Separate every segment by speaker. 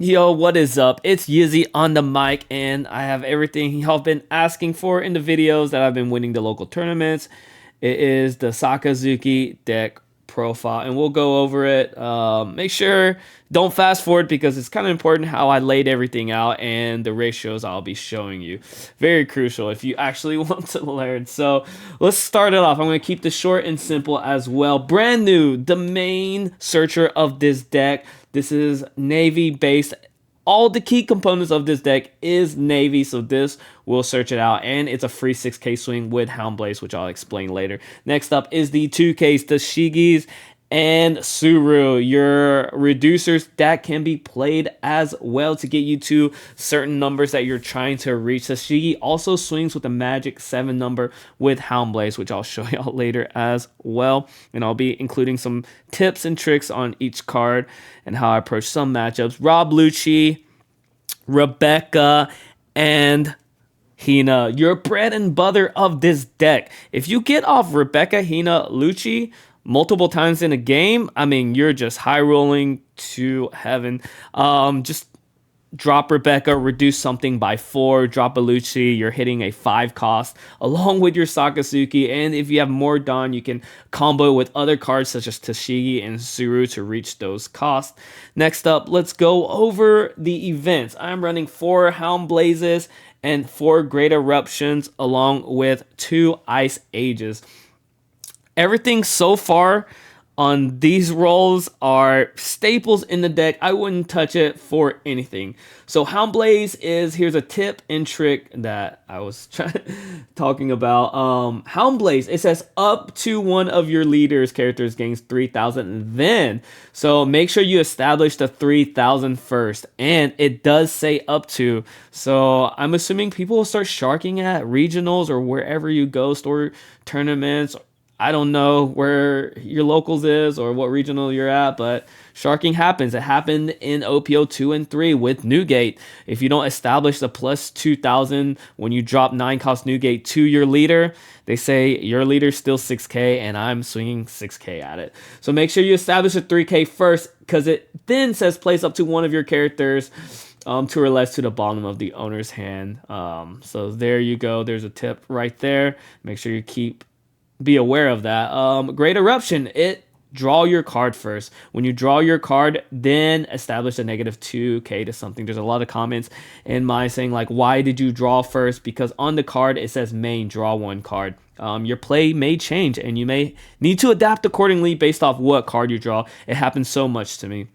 Speaker 1: Yo, what is up? It's Yizzy on the mic, and I have everything y'all been asking for in the videos that I've been winning the local tournaments. It is the Sakazuki deck profile, and we'll go over it. Make sure don't fast forward because it's kind of important how I laid everything out and the ratios I'll be showing you. Very crucial if you actually want to learn. So let's start it off. I'm going to keep this short and simple as well. Brand new, the main searcher of this deck. This is Navy based. All the key components of this deck is Navy, so this will search it out, and it's a free 6k swing with Hound Blaze, which I'll explain later. Next up is the 2ks, the Shigis and Suru, your reducers that can be played as well to get you to certain numbers that you're trying to reach. The Shigi also swings with a magic 7 number with Hound Blaze, which I'll show y'all later as well. And I'll be including some tips and tricks on each card and how I approach some matchups. Rob Lucci, Rebecca, and Hina, your bread and butter of this deck. If you get off Rebecca, Hina, Lucci multiple times in a game, I mean, you're just high rolling to heaven. Just drop Rebecca, reduce something by 4, drop a Lucci, you're hitting a 5 cost along with your Sakazuki. And if you have more Dawn, you can combo with other cards such as Tashigi and Suru to reach those costs. Next up, let's go over the events. I'm running 4 Hound Blazes and 4 Great Eruptions along with 2 Ice Ages. Everything so far on these rolls are staples in the deck. I wouldn't touch it for anything. So Hound Blaze is, here's a tip and trick that I was talking about. Hound Blaze, it says up to one of your leaders characters gains 3,000 then. So make sure you establish the 3,000 first. And it does say up to. So I'm assuming people will start sharking at regionals or wherever you go, store tournaments. I don't know where your locals is or what regional you're at, but sharking happens. It happened in OPO 2 and 3 with Newgate. If you don't establish the plus 2,000 when you drop 9 cost Newgate to your leader, they say your leader's still 6k and I'm swinging 6k at it. So make sure you establish a 3k first because it then says place up to one of your characters 2 or less to the bottom of the owner's hand. So there you go. There's a tip right there. Make sure you be aware of that. Great Eruption, it draw your card first. When you draw your card, then establish a negative 2k to something. There's a lot of comments in mine saying like, why did you draw first? Because on the card it says main, draw 1 card. Your play may change and you may need to adapt accordingly based off what card you draw. It happens so much to me.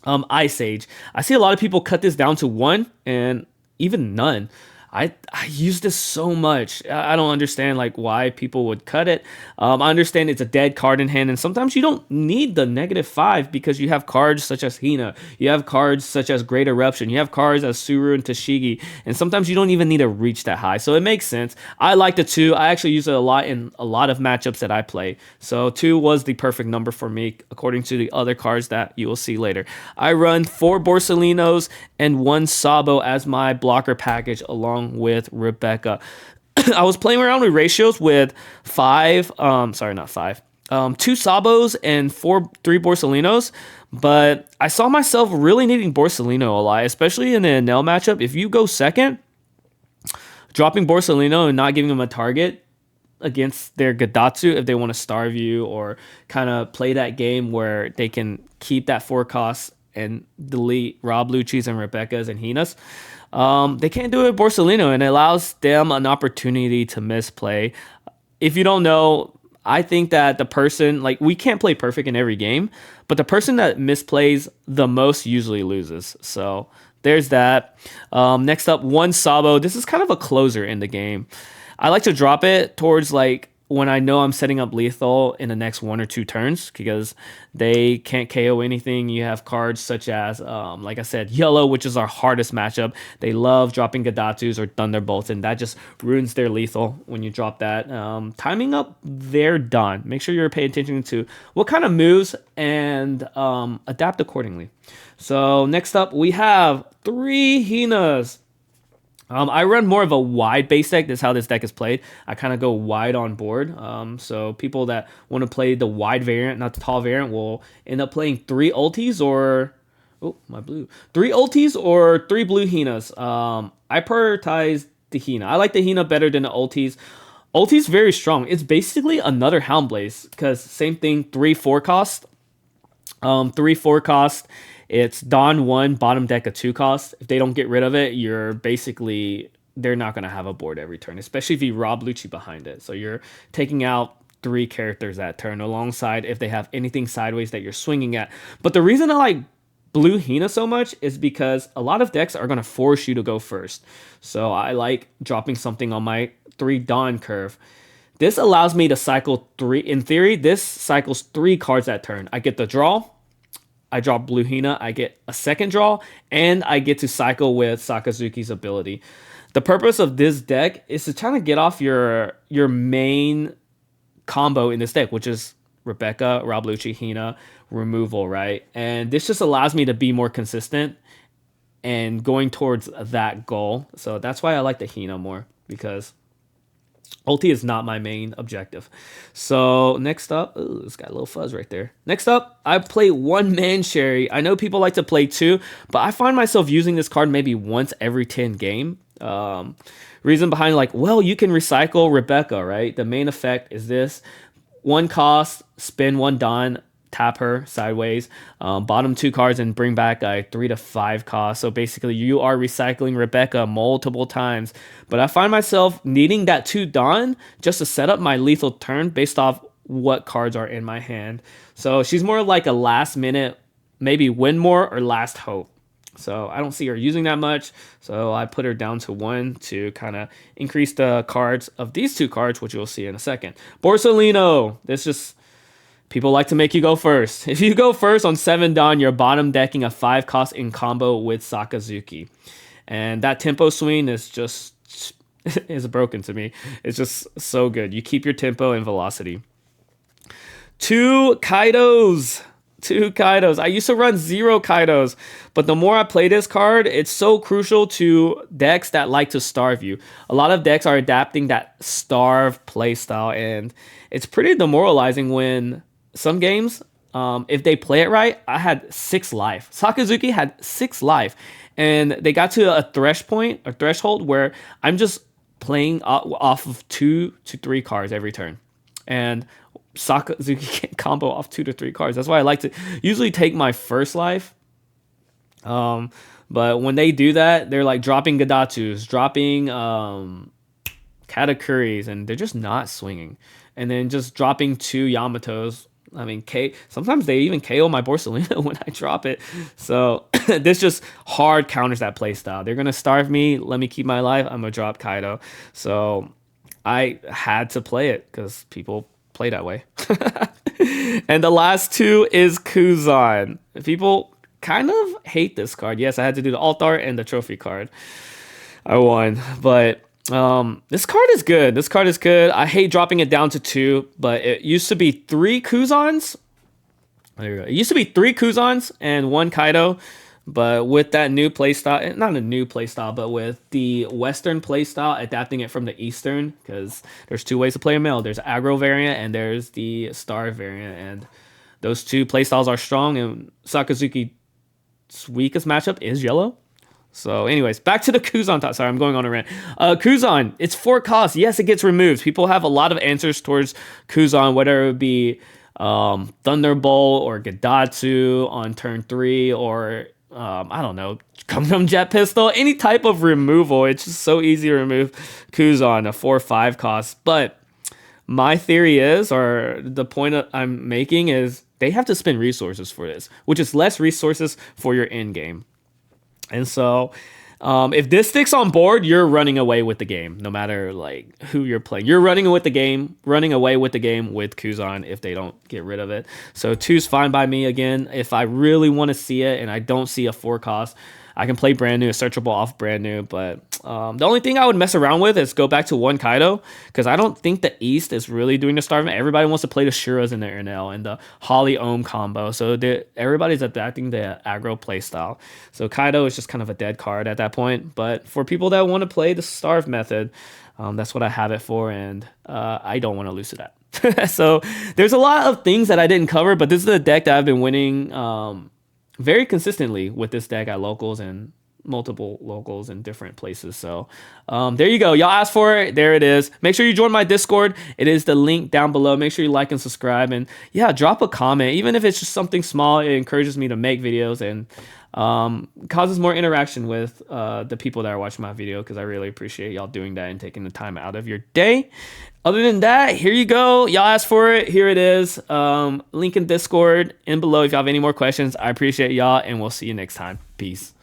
Speaker 1: Ice Age, I see a lot of people cut this down to 1 and even none. I use this so much. I don't understand like why people would cut it. I understand it's a dead card in hand, and sometimes you don't need the negative 5 because you have cards such as Hina, you have cards such as Great Eruption, you have cards as Suru and Tashigi, and sometimes you don't even need to reach that high. So it makes sense. I like the 2. I actually use it a lot in a lot of matchups that I play. So 2 was the perfect number for me according to the other cards that you will see later. I run 4 Borsalinos and 1 Sabo as my blocker package along with Rebecca. I was playing around with ratios with 2 Sabos and 3 Borsalinos, but I saw myself really needing Borsalino a lot, especially in the Enel matchup. If you go second, dropping Borsalino and not giving them a target against their Gadatsu if they want to starve you or kind of play that game where they can keep that 4 costs and delete Rob Lucci's and Rebecca's and Hina's. They can't do it with Borsalino, and it allows them an opportunity to misplay. If you don't know, I think that the person, like, we can't play perfect in every game, but the person that misplays the most usually loses. So there's that. Next up, 1 Sabo. This is kind of a closer in the game. I like to drop it towards like when I know I'm setting up lethal in the next 1 or 2 turns because they can't KO anything. You have cards such as, like I said, Yellow, which is our hardest matchup. They love dropping Gadatsus or Thunderbolts, and that just ruins their lethal when you drop that. Timing up, they're done. Make sure you're paying attention to what kind of moves and adapt accordingly. So next up, we have 3 Hinas. I run more of a wide base deck. That's how this deck is played. I kind of go wide on board. So people that want to play the wide variant, not the tall variant, will end up playing 3 ultis or Oh, my blue. 3 ultis or 3 blue Hinas? I prioritize the Hina. I like the Hina better than the ultis. Ulti's very strong. It's basically another Hound Blaze because same thing, 3/4 cost. 3/4 cost. It's Dawn 1, bottom deck a 2 cost. If they don't get rid of it, you're basically they're not gonna have a board every turn, especially if you rob Lucci behind it. So you're taking out 3 characters that turn alongside if they have anything sideways that you're swinging at. But the reason I like blue Hina so much is because a lot of decks are gonna force you to go first. So I like dropping something on my 3 Dawn curve. This allows me to cycle 3. In theory, this cycles 3 cards that turn. I get the draw, I draw blue Hina, I get a second draw, and I get to cycle with Sakazuki's ability. The purpose of this deck is to try to get off your main combo in this deck, which is Rebecca, Rob Lucci, Hina, removal, right? And this just allows me to be more consistent and going towards that goal. So that's why I like the Hina more, because ulti is not my main objective. So next up, ooh, it's got a little fuzz right there. Next up, I play 1-Man Sherry. I know people like to play 2, but I find myself using this card maybe once every 10 game. Reason behind, like, well, you can recycle Rebecca, right? The main effect is this: 1 cost, spin 1 Dawn, tap her sideways, bottom 2 cards, and bring back a 3 to 5 cost. So basically, you are recycling Rebecca multiple times. But I find myself needing that 2 Dawn just to set up my lethal turn based off what cards are in my hand. So she's more like a last minute, maybe win more or last hope. So I don't see her using that much. So I put her down to 1 to kind of increase the cards of these 2 cards, which you'll see in a second. Borsalino. This just, people like to make you go first. If you go first on 7 Dawn, you're bottom decking a 5 cost in combo with Sakazuki. And that tempo swing is just is broken to me. It's just so good. You keep your tempo and velocity. 2 Kaidos. 2 Kaidos. I used to run 0 Kaidos, but the more I play this card, it's so crucial to decks that like to starve you. A lot of decks are adapting that starve playstyle, and it's pretty demoralizing when some games, if they play it right, I had 6 life. Sakazuki had 6 life, and they got to a threshold where I'm just playing off of 2 to 3 cards every turn. And Sakazuki can combo off 2 to 3 cards. That's why I like to usually take my first life. But when they do that, they're like dropping Gadatsus, dropping Katakuris, and they're just not swinging. And then just dropping 2 Yamatos. I mean, sometimes they even KO my Borsalino when I drop it. So this just hard counters that playstyle. They're going to starve me, let me keep my life, I'm going to drop Kaido. So I had to play it because people play that way. And the last 2 is Kuzan. People kind of hate this card. Yes, I had to do the alt art and the trophy card. I won, but this card is good. This card is good. I hate dropping it down to 2, but it used to be 3 Kuzans. There you go. It used to be 3 Kuzans and 1 Kaido. But with that new playstyle, not a new playstyle, but with the Western playstyle, adapting it from the Eastern, because there's 2 ways to play a mill. There's aggro variant and there's the star variant. And those 2 playstyles are strong, and Sakazuki's weakest matchup is yellow. So anyways, back to the Kuzan talk. Sorry, I'm going on a rant. Kuzan, it's 4 costs. Yes, it gets removed. People have a lot of answers towards Kuzan, whether it would be Thunderbolt or Gadatsu on turn 3, or I don't know, Gundam Jet Pistol, any type of removal. It's just so easy to remove Kuzan, a 4/5 cost. But my theory is, or the point I'm making is, they have to spend resources for this, which is less resources for your end game. And so if this sticks on board, you're running away with the game, no matter like who you're playing. You're running away with the game with Kuzan if they don't get rid of it. So 2's fine by me. Again, if I really want to see it and I don't see a 4 cost, I can play brand new, a searchable off brand new. But the only thing I would mess around with is go back to 1 Kaido, because I don't think the East is really doing the starving. Everybody wants to play the Shuras in there now and the Holly Ohm combo. So everybody's adapting the aggro playstyle. So Kaido is just kind of a dead card at that point. But for people that want to play the starve method, that's what I have it for, and I don't want to lose to that. So there's a lot of things that I didn't cover, but this is a deck that I've been winning very consistently with this deck at locals and multiple locals in different places. So there you go. Y'all asked for it. There it is. Make sure you join my Discord. It is the link down below. Make sure you like and subscribe. And yeah, drop a comment. Even if it's just something small, it encourages me to make videos and causes more interaction with the people that are watching my video, because I really appreciate y'all doing that and taking the time out of your day. Other than that, here you go. Y'all asked for it. Here it is. Link in Discord and below if y'all have any more questions. I appreciate y'all, and we'll see you next time. Peace.